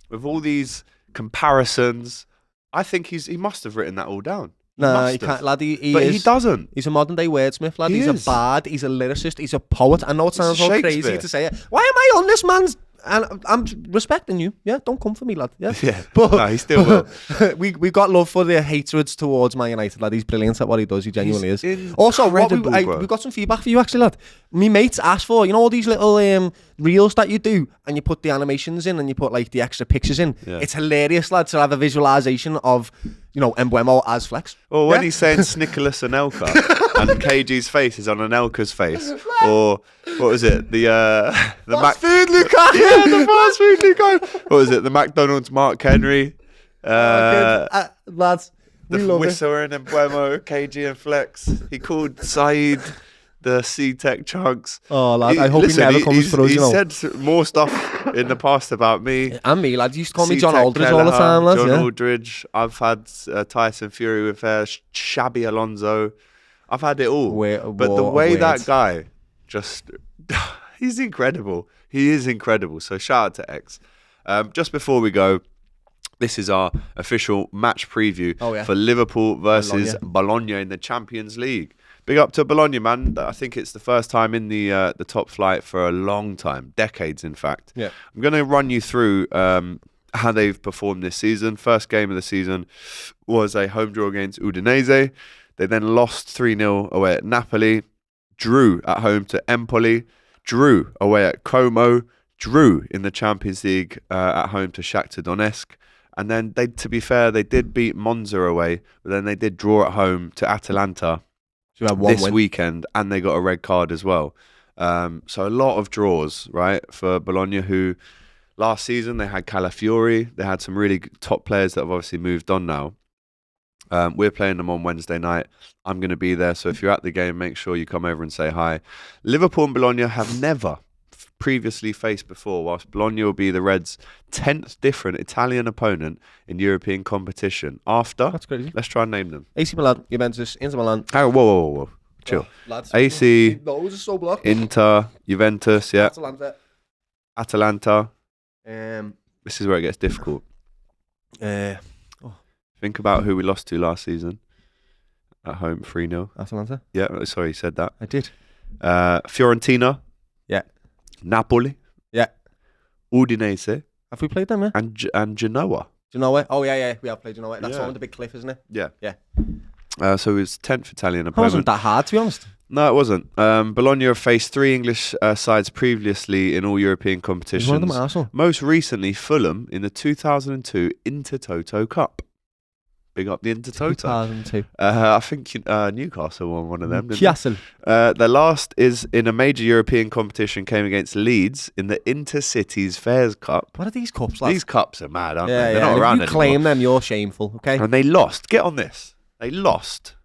with all these comparisons. I think he must have written that all down. Nah, he can't, lad. He doesn't. He's a modern day wordsmith, lad. He's a bard. He's a lyricist. He's a poet. I know it sounds all crazy to say it. Why am I on this man's? And I'm respecting you. Yeah, don't come for me, lad. Yeah, but no, he still will. we got love for the hatreds towards Man United, lad. He's brilliant at what he does. He genuinely is. Also, we got some feedback for you, actually, lad. Me mates asked for, all these little reels that you do, and you put the animations in, and you put like the extra pictures in. Yeah. It's hilarious, lad, to have a visualization of Mbeumo as Flex. Or when he's saying Nicholas Anelka, and KG's face is on Anelka's face, or what was it? The fast food Lukaku. Yeah, the fast food Lukaku. What was it? The McDonald's Mark Henry. Lads, we the love Whistler and Mbeumo, KG and Flex. He called Saeed the C-Tech Chunks. Oh, lad, I hope he never comes for us. He said more stuff in the past about me. And me, lad. You used to call me John Aldridge all the time, lads. John Aldridge. I've had Tyson Fury with Shabby Alonso. I've had it all. But the way that guy just... he's incredible. He is incredible. So shout out to X. Just before we go, this is our official match preview for Liverpool versus Bologna in the Champions League. Big up to Bologna, man. I think it's the first time in the top flight for a long time, decades, in fact. Yeah. I'm going to run you through how they've performed this season. First game of the season was a home draw against Udinese. They then lost 3-0 away at Napoli, drew at home to Empoli, drew away at Como, drew in the Champions League at home to Shakhtar Donetsk. And then, to be fair, they did beat Monza away, but then they did draw at home to Atalanta this weekend, and they got a red card as well. So a lot of draws, right, for Bologna, who last season they had Calafiori. They had some really top players that have obviously moved on now. We're playing them on Wednesday night. I'm going to be there, so if you're at the game, make sure you come over and say hi. Liverpool and Bologna have never previously faced before, whilst Bologna will be the Reds' 10th different Italian opponent in European competition. That's crazy. Let's try and name them. AC Milan, Juventus, Inter Milan. Oh, whoa. Chill. Lads. AC, those are so blocked. Inter, Juventus, yeah. Atalanta. This is where it gets difficult. Think about who we lost to last season. At home, 3-0. Atalanta? Yeah, sorry, you said that. I did. Fiorentina. Yeah. Napoli. Yeah. Udinese. Have we played them, yeah? And Genoa. Genoa? Oh, yeah. We have played Genoa. That's on the big cliff, isn't it? Yeah. Yeah. So it was 10th Italian opponent. It wasn't that hard, to be honest. No, it wasn't. Bologna have faced 3 English sides previously in all European competitions. One of them Arsenal. Most recently, Fulham in the 2002 Intertoto Cup. Big up the Intertoto. 2002. I think Newcastle won one of them. Newcastle. Their last is in a major European competition, came against Leeds in the Intercities Fairs Cup. What are these cups like? These cups are mad, aren't they? They're not around anymore. If you claim them, you're shameful, okay? And they lost. Get on this. They lost.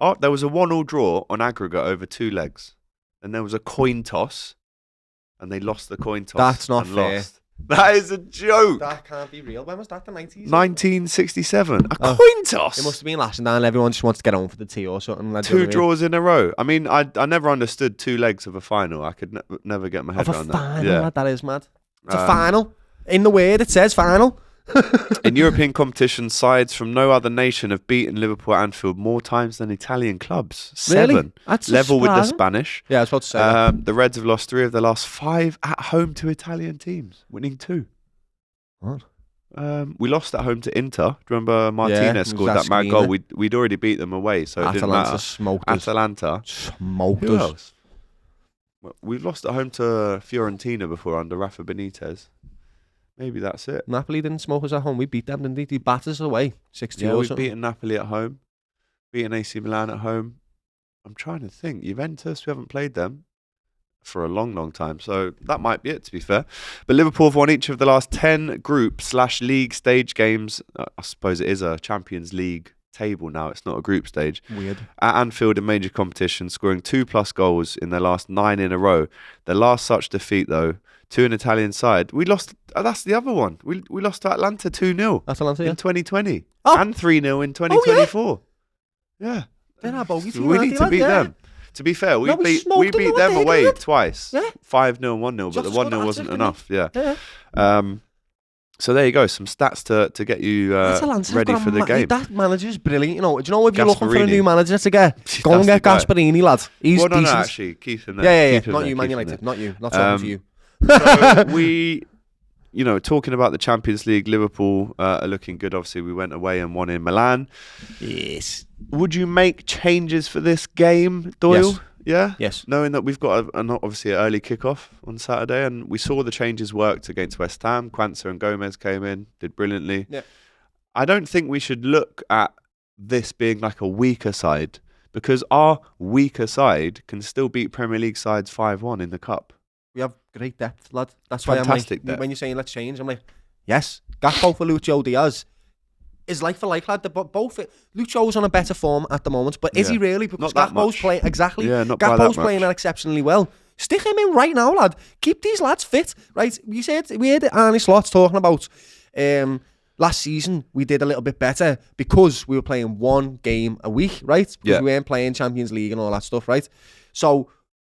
Oh, there was a 1-1 draw on aggregate over 2 legs. And there was a coin toss. And they lost the coin toss. That's not fair. Lost. That is a joke. That can't be real. When was that? The 90s? 1967. A coin toss. It must have been lashing down. Everyone just wants to get on for the tea or something. 2 draws in a row. I mean, I never understood 2 legs of a final. I could never get my head around that. Final, yeah. That is mad. It's a final. In the word, it says final. In European competition, sides from no other nation have beaten Liverpool at Anfield more times than Italian clubs. 7. Really? That's level with the Spanish. Yeah, I was about to say the Reds have lost 3 of the last 5 at home to Italian teams, winning 2. What? We lost at home to Inter. Do you remember Martinez scored that mad goal? We'd already beat them away, so it didn't matter. Atalanta smoked us. Who else? Well, we've lost at home to Fiorentina before under Rafa Benitez. Maybe that's it. Napoli didn't smoke us at home. We beat them, didn't they? They battered us away. 6-2 Yeah, or we've something. beaten Napoli at home. Beaten AC Milan at home. I'm trying to think. Juventus, we haven't played them for a long, long time. So that might be it, to be fair. But Liverpool have won each of the last 10 group/league stage games. I suppose it is a Champions League table now. It's not a group stage. Weird. At Anfield in major competitions, scoring 2+ goals in their last 9 in a row. Their last such defeat, though, to an Italian side. We lost. That's the other one. We lost to Atlanta 2-0 Atalanta, in 2020. Oh. And 3-0 in 2024. Yeah. They're not bogey team, We need to beat them. To be fair, we No, we beat smoked them them away, away didn't we? twice. Yeah. 5-0, 1-0, but Just the 1-0 scored wasn't hat-trick, enough. Yeah. Yeah. So there you go, some stats to get you ready for the game. That manager's brilliant. You know, do you know if you're looking for a Gasparini. new manager to get, go and That's get the guy. Gasparini, lad. He's Well, no, decent. actually, keep him there. Yeah. Keep him Not there, you, Man keep him United. there. Not you. Not talking to you. So we, talking about the Champions League, Liverpool are looking good. Obviously, we went away and won in Milan. Yes. Would you make changes for this game, Doyle? Yes. Yeah? Yes. Knowing that we've got obviously an early kickoff on Saturday, and we saw the changes worked against West Ham. Kwanzaa and Gomez came in, did brilliantly. Yeah. I don't think we should look at this being like a weaker side, because our weaker side can still beat Premier League sides 5-1 in the Cup. We have great depth, lad. That's Fantastic why I'm depth. when you're saying let's change, I'm like, yes. Gakpo for Lucho Diaz is like for like, lad. Both Lucho's on a better form at the moment, but is he really? Because Not that Gakpo's much. playing exactly. Yeah, not by that Gakpo's playing much. exceptionally well. Stick him in right now, lad. Keep these lads fit, right? We heard Arne Slot's talking about last season we did a little bit better because we were playing one game a week, right? Because we weren't playing Champions League and all that stuff, right? So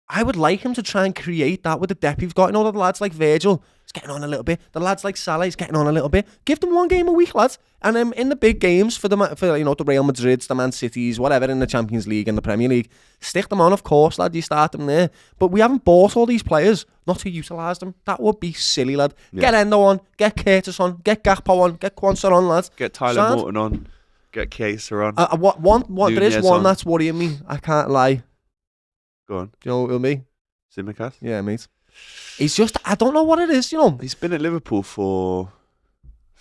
I would like him to try and create that with the depth he's got. You know, the lads like Virgil is getting on a little bit. The lads like Salah is getting on a little bit. Give them one game a week, lads. And in the big games for the Real Madrids, the Man Cities, whatever in the Champions League and the Premier League, stick them on, of course, lad. You start them there. But we haven't bought all these players not to utilise them. That would be silly, lad. Yeah. Get Endo on, get Curtis on, get Gakpo on, get Kwanzaa on, lads. Get Tyler Morton on, get Chiesa on. There is Nunez one on. that's worrying me. I can't lie. Go on. Do you know what it'll be? Tsimikas? Yeah, mate. He's just, I don't know what it is, you know. He's been at Liverpool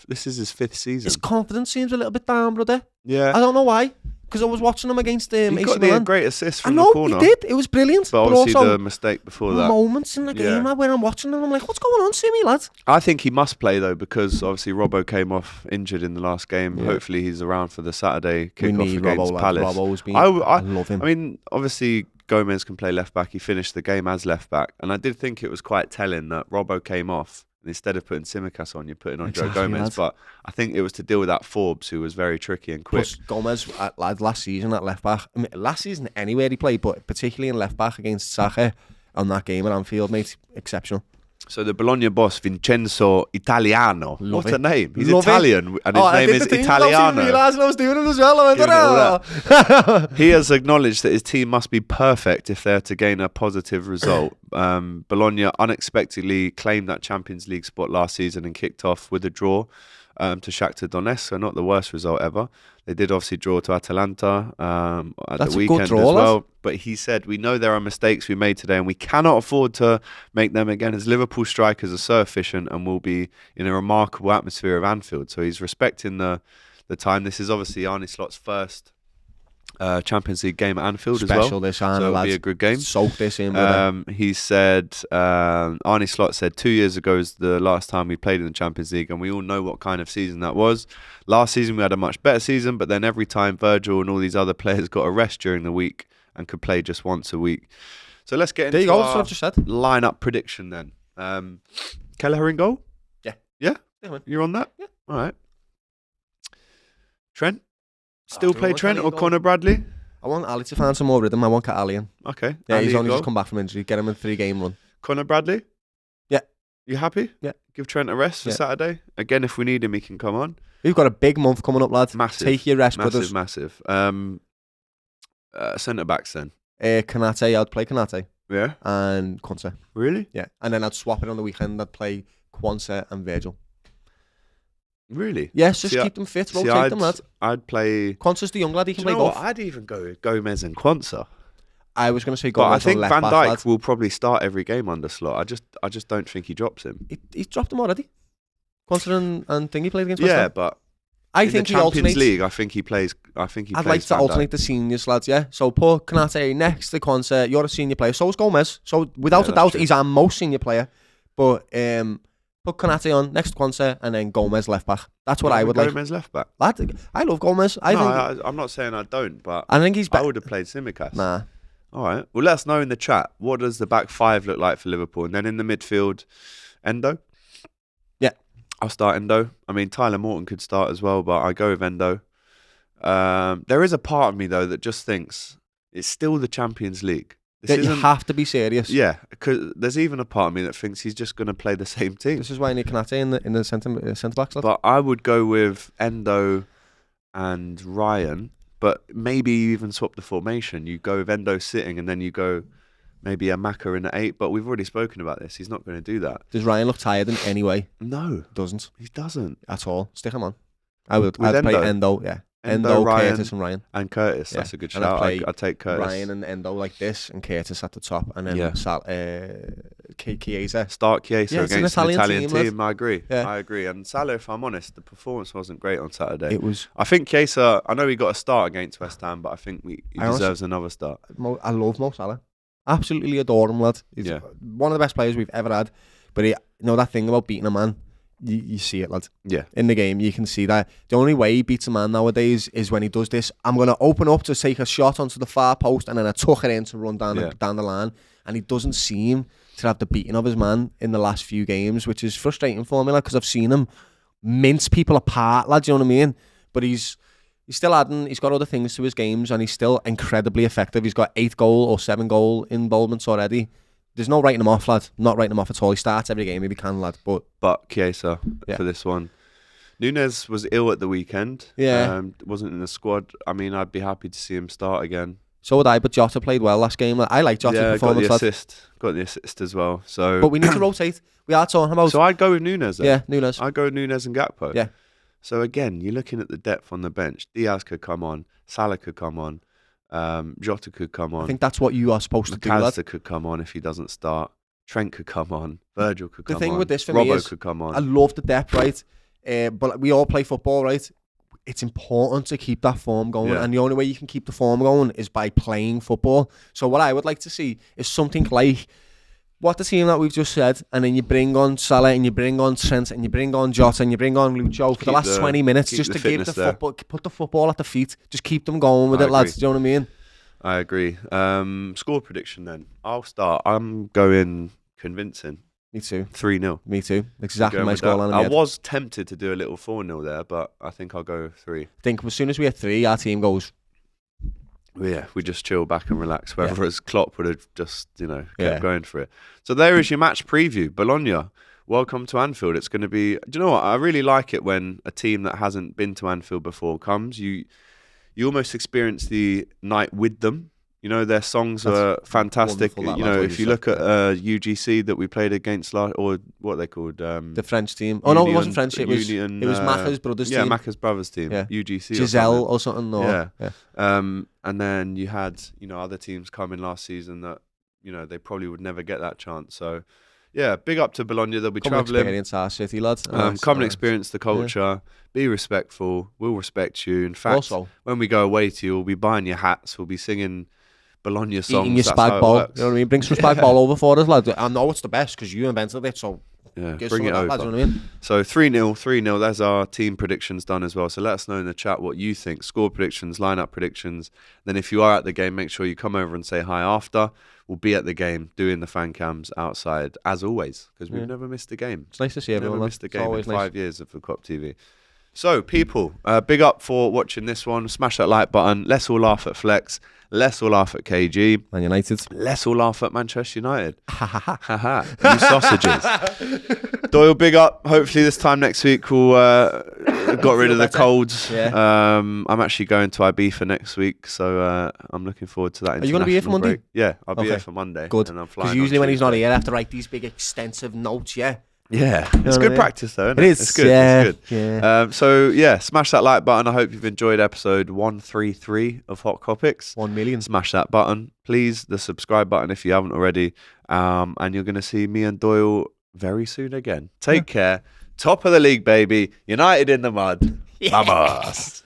this is his 5th season. His confidence seems a little bit down, brother. Yeah. I don't know why. Because I was watching him against he AC got Milan. the great assist I from know, the corner. he did. It was brilliant. But But obviously also, the mistake before that. moments in the game where I'm watching him, I'm like, what's going on, Simi, lad? I think he must play though, because obviously Robbo came off injured in the last game. Yeah. Hopefully he's around for the Saturday We kickoff need against Robbo, Palace. lad. Robbo's been, I love him. I mean, obviously Gomez can play left back. He finished the game as left back, and I did think it was quite telling that Robbo came off. And instead of putting Tsimikas on, you're putting on Joe Gomez. Lad. But I think it was to deal with that Forbes, who was very tricky and quick. Plus Gomez, lad, last season at left back. I mean, last season anywhere he played, but particularly in left back against Saka on that game at Anfield, mate, exceptional. So the Bologna boss, Vincenzo Italiano. Love What a it. name. He's Love Italian, and his name is I Italiano. didn't realise I was doing it as well. I went, Giving it all "Oh." He has acknowledged that his team must be perfect if they're to gain a positive result. Bologna unexpectedly claimed that Champions League spot last season and kicked off with a draw to Shakhtar Donetsk, so not the worst result ever. They did obviously draw to Atalanta at That's the a good weekend draw, as well. lads. But he said, we know there are mistakes we made today and we cannot afford to make them again, as Liverpool strikers are so efficient and will be in a remarkable atmosphere of Anfield. So he's respecting the time. This is obviously Arne Slot's first Champions League game at Anfield as well. Special this, Arne, so it'll lads. be a good game. Soak this in, brother. He said, Arne Slot said 2 years ago is the last time we played in the Champions League, and we all know what kind of season that was. Last season we had a much better season, but then every time Virgil and all these other players got a rest during the week and could play just once a week. So let's get into There you go, that's our what I've just said. lineup prediction then. Kelleher in goal? Yeah. Yeah? Yeah, man. You're on that? Yeah. All right. Trent? Still do you play want Trent Kelly or in goal? Connor Bradley? I want Ali to find some more rhythm. I want Cat Ali in. Okay. Yeah, Andy he's in only goal. just come back from injury. Get him a 3-game run. Connor Bradley? Yeah. You happy? Yeah. Give Trent a rest for Yeah. Saturday. Again, if we need him, he can come on. We've got a big month coming up, lads. Massive. Take your rest, brothers. Massive. Centre backs then. Kanate, I'd play Kanate. Yeah. And Kwanzaa. Really? Yeah. And then I'd swap it on the weekend. I'd play Kwanzaa and Virgil. Really? Yes, just See, keep them fit. See, Rotate them, lad. I'd play. Kwanzaa's the young lad. He Do can you play know both. what? I'd even go with Gomez and Kwanzaa. I was going to say But Gomez I think on left Van back, Dijk lad. will probably start every game under Slot. I just don't think he drops him. He's dropped him already. Kwanzaa and Thingy played against West Yeah, Ham. but I in think the he Champions alternates. League, I think he plays. I'd like to alternate the seniors, lads, yeah? So put Kanate next to Kwanzaa. You're a senior player. So is Gomez. So without a that's doubt, true. he's our most senior player. But put Kanate on next to Kwanzaa and then Gomez left back. That's what I would like. Gomez left back. Lad, I love Gomez. I'm not saying I don't, but I think he's I better. would have played Tsimikas. Nah. All right. Well, let us know in the chat. What does the back five look like for Liverpool? And then in the midfield, Endo? Yeah. I'll start Endo. I mean, Tyler Morton could start as well, but I go with Endo. There is a part of me, though, that just thinks It's still the Champions League. You have to be serious. Yeah, because there's even a part of me that thinks he's just going to play the same team. This is why I need Kanate in the centre back slot. But I would go with Endo and Ryan, but maybe you even swap the formation. You go with Endo sitting, and then you go maybe a Maka in the 8. But we've already spoken about this. He's not going to do that. Does Ryan look tired in any way? No, doesn't. He doesn't at all. Stick him on. I'd play Endo. Yeah. Endo, Ryan, Curtis and Ryan. And Curtis, that's a good shout. I'd take Curtis. Ryan and Endo like this, and Curtis at the top, and then Chiesa. Start Chiesa against an Italian team. I agree. Yeah. I agree. And Salah, if I'm honest, the performance wasn't great on Saturday. It was. I think Chiesa, I know he got a start against West Ham, but I think he deserves another start. I love Mo Salah. Absolutely adore him, lad. He's one of the best players we've ever had. But that thing about beating a man, you see it, lad. Yeah. In the game, you can see that. The only way he beats a man nowadays is when he does this. I'm going to open up to take a shot onto the far post, and then I tuck it in to run down the line. And he doesn't seem to have the beating of his man in the last few games, which is frustrating for me, because I've seen him mince people apart, lad. Do you know what I mean? But he's still adding. He's got other things to his games, and he's still incredibly effective. He's got 8 goal or 7 goal involvements already. There's no writing him off, lad. Not writing him off at all. He starts every game if he can, lad. But Chiesa for this one. Nunez was ill at the weekend. Yeah. Wasn't in the squad. I mean, I'd be happy to see him start again. So would I, but Jota played well last game. I like Jota's performance. Got the assist as well. So, but we need to rotate. We are talking about. So I'd go with Nunez then. Yeah, Nunez. I'd go with Nunez and Gakpo. Yeah. So again, you're looking at the depth on the bench. Diaz could come on. Salah could come on. Jota could come on. I think that's what you are supposed to do. McAllister could come on if he doesn't start. Trent could come on. Virgil could come on. The thing with this for me is, could come on. I love the depth, right? But we all play football, right? It's important to keep that form going, and the only way you can keep the form going is by playing football. So what I would like to see is something like what the team that we've just said, and then you bring on Salah, and you bring on Trent, and you bring on Jota, and you bring on Lucho for the last 20 minutes, just to give the football, put the football at the feet, just keep them going with it, lads. Do you know what I mean? I agree. Score prediction then. I'll start. I'm going convincing. Me too. 3-0. Me too. Exactly my scoreline. I was tempted to do a little 4-0 there, but I think I'll go 3. I think as soon as we hit 3, our team goes. Yeah, we just chill back and relax. Whereas Klopp would have just, kept going for it. So there is your match preview. Bologna, welcome to Anfield. It's going to be. Do you know what? I really like it when a team that hasn't been to Anfield before comes. You almost experience the night with them. Their songs are fantastic. If you look at UGC that we played against or what they called the French team. Oh no, it wasn't French. It was Maka's brothers team. Yeah, Maka's brothers team. Yeah. UGC. Giselle or something. No. Yeah. And then you had other teams coming last season that they probably would never get that chance. So yeah, big up to Bologna. They'll be travelling. Experience our city, lads. Come and experience the culture. Yeah. Be respectful. We'll respect you. In fact, also, when we go away to you, we'll be buying your hats. We'll be singing Bologna songs. Eating your spag ball. You know what I mean? Bring some spag ball over for us, lad. I know it's the best because you invented it, so bring it over. Lads, you know what I mean? So 3-0. There's our team predictions done as well. So let us know in the chat what you think. Score predictions, lineup predictions. Then if you are at the game, make sure you come over and say hi after. We'll be at the game doing the fan cams outside as always because we've never missed a game. It's nice to see everyone. Never missed a game in 5 years of the Kop TV. So, people, big up for watching this one. Smash that like button. Let's all laugh at Flex. Let's all laugh at KG. Man United. Let's all laugh at Manchester United. Ha ha ha. Ha ha. You sausages. Doyle, big up. Hopefully this time next week we'll got rid of the colds. Yeah. I'm actually going to Ibiza next week, so I'm looking forward to that. Are you going to be here for Monday? Break. Yeah, I'll be here for Monday. Good. Because usually when he's not here, I have to write these big extensive notes, Yeah, it's good practice though, isn't it? It is. It's good. Yeah, it's good. So smash that like button. I hope you've enjoyed episode 133 of Hot Kopics. 1 million. Smash that button, please. The subscribe button if you haven't already. And you're going to see me and Doyle very soon again. Take care. Top of the league, baby. United in the mud. Yeah. Vamos.